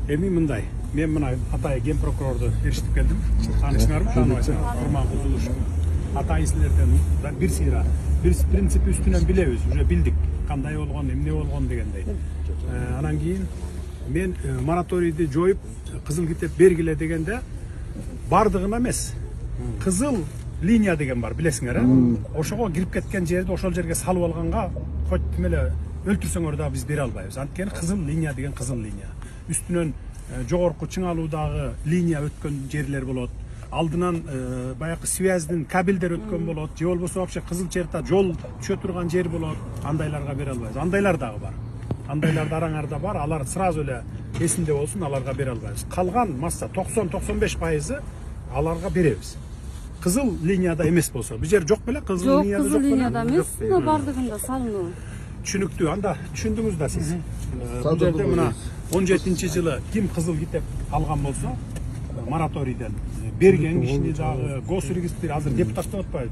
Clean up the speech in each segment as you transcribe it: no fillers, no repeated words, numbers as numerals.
Эми мындай, мен мына Атайы ген прокурорду эриштип келдим. Таанышыңарбы, тааныбайсыңар? Курман Кузулуш. Атайы силерден бир сыйра, бир принципи үстүнөн билебиз, уже билдик. Кандай болгон, эмне болгон дегендей. Анан кийин мен мораторийди жоюп, кызыл китеп бергиле дегенде бардыгына эмес. Кызыл линия деген бар, билесиңер, ошого кирип кеткен жерди ошол жерге салып алганга хоть эле өлтүрсөңөр да биз бере албайбыз. Анткени кызыл линия деген кызыл линия. Үстүнөн жогорку чыңалуудагы линия өткөн жерлер болот. Алдынан баягы связьдин кабелдер өткөн болот. Же болбосо вообще кызыл черта жол түшө турган жер болот. Андайларга бере албайбыз. Андайлар дагы бар. Андайлар дараңарда бар. Алар сразу эле эсинде болсун, аларга бере албайбыз. Калган масса 90-95% аларга беребиз. Кызыл линияда эмес болсо. Бул жер жок беле? Кызыл линияда жок. Кызыл линияда эмес, бардыгында салынуу. Түшүнүктүү, анда түшүндүңүз да сиз. Бул жерде мына 17-жылы ким кызыл китеп алган болсо, мораторийден берген кишини дагы госрегистр азыр депутат деп атпайбы,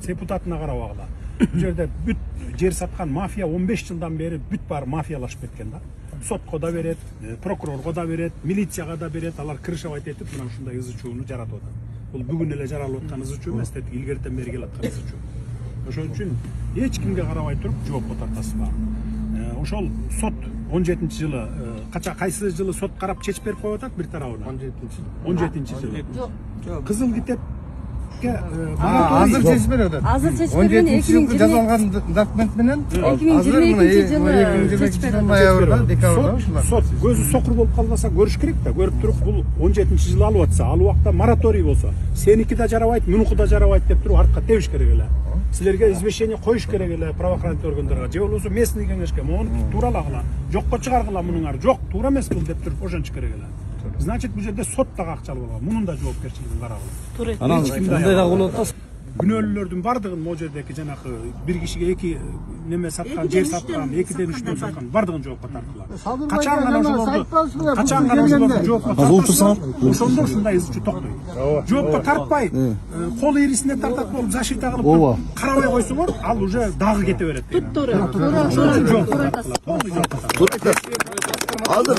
депутатына карабагыла. Бул жерде бүт жер саткан мафия 15 жылдан бери бүт бар мафиялашып кеткен да. Сотко да берет, прокурорго да берет, милицияга да берет, алар крышевать этип мына ушундай ызы-чууну жаратып атат. Бул бүгүн эле жаралып аткан ызы-чуу эмес, илгертен бери келаткан ызы-чуу. Ошон үчүн эч кимге карабай туруп жоопко тартасызбы. Ошол сот 17-жылы кайсы жылы сот карап чечип берип коюп атат бир тарабына? 17-жылы. Жок. Кызыл китепке азыр чечип берип атат. Азыр чечип берген 2020 жазылган документ менен 2022-жылы чечип берип ноябрда, декабрда ушулар. Сот көзү сокур болуп калбаса көрүш керек да, көрүп туруп бул 17-жылы алып атса, ал убакта мораторий болсо, сеники да жарабайт, мунуку да жарабайт деп туруп артка тебиш керек эле. Силерге извещение коюш керек эле правоохранительный органдарга. Же болбосо местный кеңешке мону туралагыла, жокко чыгаргыла мунуңар. Жок, туура эмес бул деп туруп ошончу керек эле. Значит, бул жерде сот дагы акчалуу болгон. Мунун да жоопкерчилигин карагыла. Анан мындай да болот да. Күнөөлүүлөрдүн бардыгын могу жердеки жанакы бир кишиге эки неме саткан, жер саткан, 2-3 саткан бардыгын жоопко тартылат. Качан гана ошолорду жоопко тартылса, ошондо ушундай ызы-чуу токтойт. Жоопко тартпай, кол ирисине тартат болуп защита кылып карабай койсоңор, ал уже дагы кете берет. Туура. Ошон үчүн жоопко тартылат. Азыр